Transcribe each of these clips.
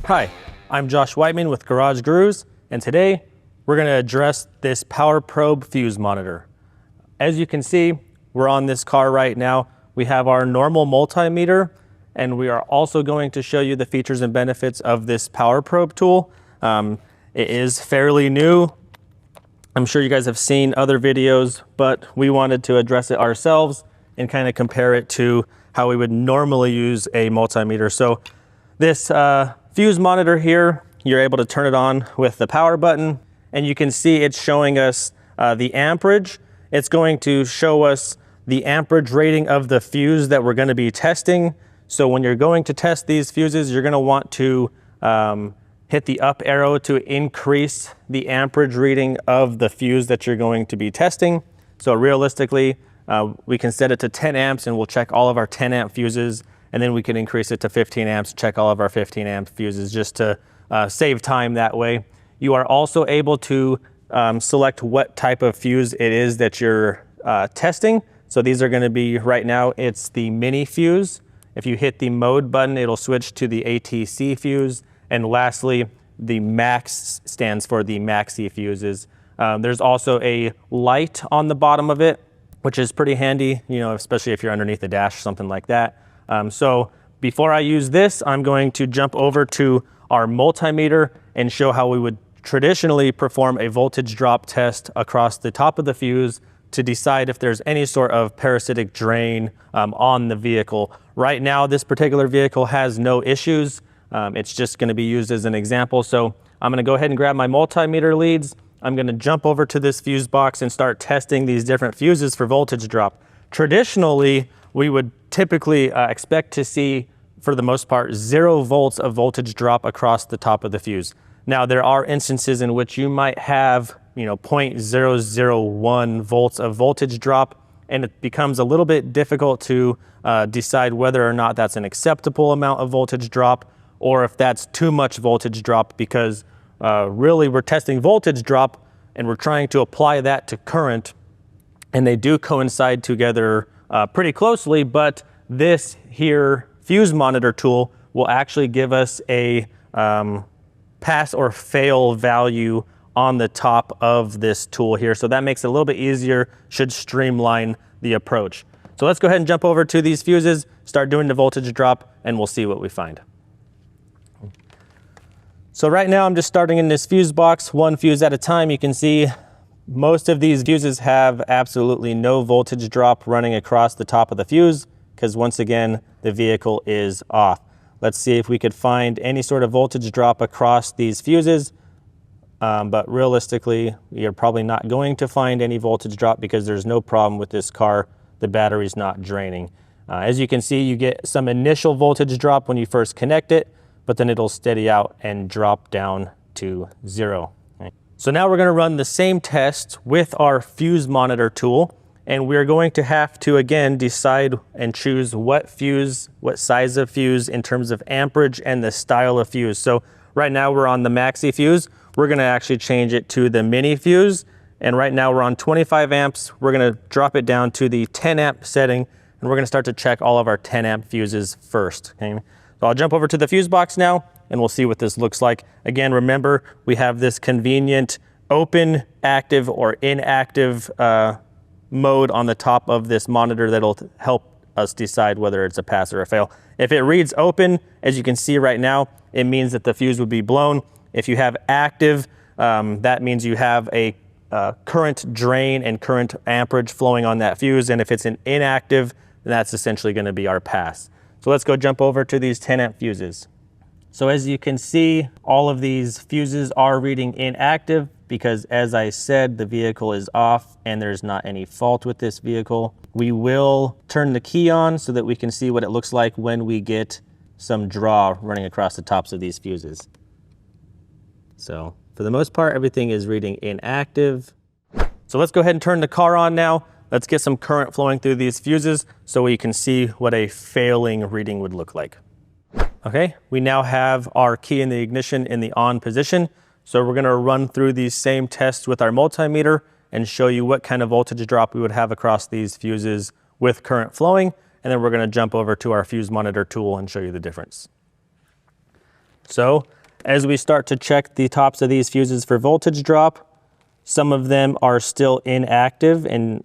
Hi, I'm Josh Whiteman with Garage Gurus, and today we're going to address this power probe fuse monitor. As you can see, we're on this car right now. We have our normal multimeter, and we are also going to show you the features and benefits of this power probe tool. It is fairly new. I'm sure you guys have seen other videos, but we wanted to address it ourselves and kind of compare it to how we would normally use a multimeter. So this fuse monitor here, you're able to turn it on with the power button, and you can see it's showing us the amperage. It's going to show us the amperage rating of the fuse that we're going to be testing. So when you're going to test these fuses, you're going to want to hit the up arrow to increase the amperage reading of the fuse that you're going to be testing. So realistically, we can set it to 10 amps and we'll check all of our 10 amp fuses, and then we can increase it to 15 amps, check all of our 15 amp fuses just to save time that way. You are also able to select what type of fuse it is that you're testing. So these are going to be, right now, it's the mini fuse. If you hit the mode button, it'll switch to the ATC fuse. And lastly, the max stands for the maxi fuses. There's also a light on the bottom of it, which is pretty handy, you know, especially if you're underneath the dash, something like that. So before I use this, I'm going to jump over to our multimeter and show how we would traditionally perform a voltage drop test across the top of the fuse to decide if there's any sort of parasitic drain on the vehicle. Right now, this particular vehicle has no issues. It's just going to be used as an example. So I'm going to go ahead and grab my multimeter leads. I'm going to jump over to this fuse box and start testing these different fuses for voltage drop. Traditionally, we would typically expect to see, for the most part, 0 volts of voltage drop across the top of the fuse. Now, there are instances in which you might have, 0.001 volts of voltage drop, and it becomes a little bit difficult to decide whether or not that's an acceptable amount of voltage drop or if that's too much voltage drop, because really we're testing voltage drop and we're trying to apply that to current, and they do coincide together pretty closely, but this here fuse monitor tool will actually give us a pass or fail value on the top of this tool here. So that makes it a little bit easier, should streamline the approach. So let's go ahead and jump over to these fuses, start doing the voltage drop, and we'll see what we find. So right now I'm just starting in this fuse box, one fuse at a time. You can see most of these fuses have absolutely no voltage drop running across the top of the fuse, because once again, the vehicle is off. Let's see if we could find any sort of voltage drop across these fuses. But realistically, you're probably not going to find any voltage drop because there's no problem with this car. The battery's not draining. As you can see, you get some initial voltage drop when you first connect it, but then it'll steady out and drop down to 0. So now we're going to run the same test with our fuse monitor tool, and we're going to have to again decide and choose what fuse, what size of fuse in terms of amperage and the style of fuse. So right now we're on the maxi fuse. We're going to actually change it to the mini fuse, and right now we're on 25 amps. We're going to drop it down to the 10 amp setting, and we're going to start to check all of our 10 amp fuses first. Okay? So I'll jump over to the fuse box now, and we'll see what this looks like. Again, remember, we have this convenient open, active, or inactive mode on the top of this monitor that'll help us decide whether it's a pass or a fail. If it reads open, as you can see right now, it means that the fuse would be blown. If you have active, that means you have a current drain and current amperage flowing on that fuse. And if it's an inactive, then that's essentially going to be our pass. So let's go jump over to these 10 amp fuses. So as you can see, all of these fuses are reading inactive because, as I said, the vehicle is off and there's not any fault with this vehicle. We will turn the key on so that we can see what it looks like when we get some draw running across the tops of these fuses. So for the most part, everything is reading inactive. So let's go ahead and turn the car on now. Let's get some current flowing through these fuses so we can see what a failing reading would look like. Okay, we now have our key in the ignition in the on position. So we're gonna run through these same tests with our multimeter and show you what kind of voltage drop we would have across these fuses with current flowing. And then we're gonna jump over to our fuse monitor tool and show you the difference. So as we start to check the tops of these fuses for voltage drop, some of them are still inactive, and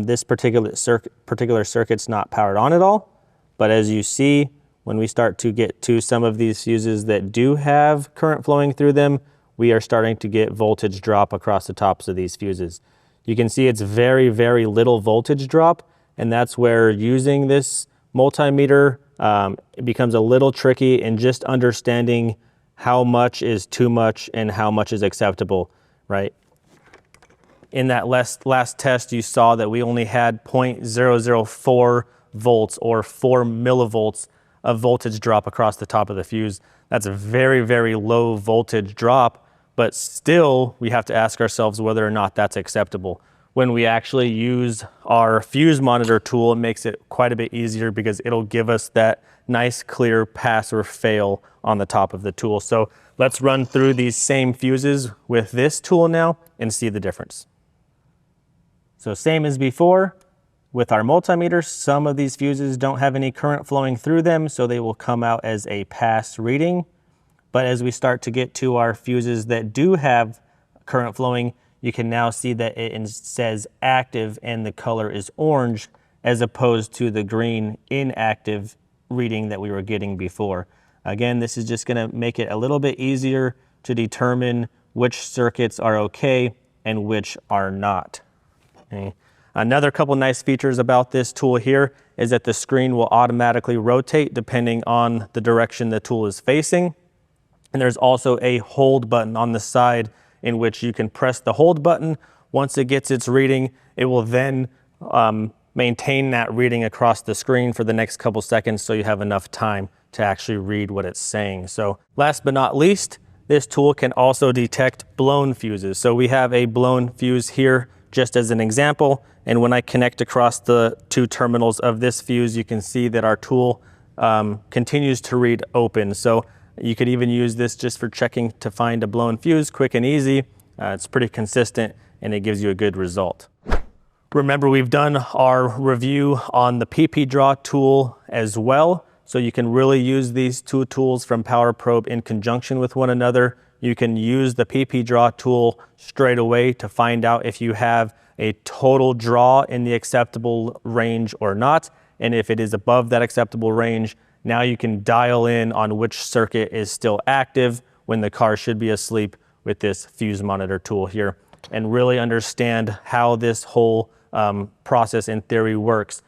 this particular circuit's not powered on at all. But as you see, when we start to get to some of these fuses that do have current flowing through them, we are starting to get voltage drop across the tops of these fuses. You can see it's very, very little voltage drop, and that's where using this multimeter it becomes a little tricky in just understanding how much is too much and how much is acceptable, right? In that last test, you saw that we only had 0.004 volts or 4 millivolts of voltage drop across the top of the fuse. That's a very, very low voltage drop, but still we have to ask ourselves whether or not that's acceptable. When we actually use our fuse monitor tool, it makes it quite a bit easier because it'll give us that nice clear pass or fail on the top of the tool. So let's run through these same fuses with this tool now and see the difference. So same as before, with our multimeter, some of these fuses don't have any current flowing through them, so they will come out as a pass reading. But as we start to get to our fuses that do have current flowing, you can now see that it says active and the color is orange, as opposed to the green inactive reading that we were getting before. Again, this is just gonna make it a little bit easier to determine which circuits are okay and which are not. Okay. Another couple nice features about this tool here is that the screen will automatically rotate depending on the direction the tool is facing. And there's also a hold button on the side in which you can press the hold button. Once it gets its reading, it will then maintain that reading across the screen for the next couple seconds so you have enough time to actually read what it's saying. So last but not least, this tool can also detect blown fuses. So we have a blown fuse here just as an example. And when I connect across the two terminals of this fuse, you can see that our tool continues to read open. So you could even use this just for checking to find a blown fuse, quick and easy. It's pretty consistent and it gives you a good result. Remember, we've done our review on the PP Draw tool as well. So you can really use these two tools from PowerProbe in conjunction with one another. You can use the PP Draw tool straight away to find out if you have a total draw in the acceptable range or not. And if it is above that acceptable range, now you can dial in on which circuit is still active when the car should be asleep with this fuse monitor tool here, and really understand how this whole process in theory works.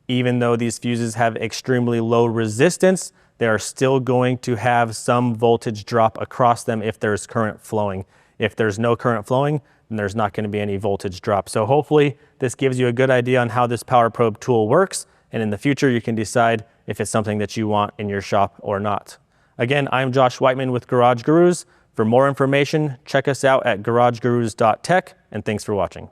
Even though these fuses have extremely low resistance, they are still going to have some voltage drop across them if there's current flowing. If there's no current flowing, then there's not going to be any voltage drop. So hopefully this gives you a good idea on how this PowerProbe tool works, and in the future you can decide if it's something that you want in your shop or not. Again, I'm Josh Whiteman with Garage Gurus. For more information, check us out at garagegurus.tech, and thanks for watching.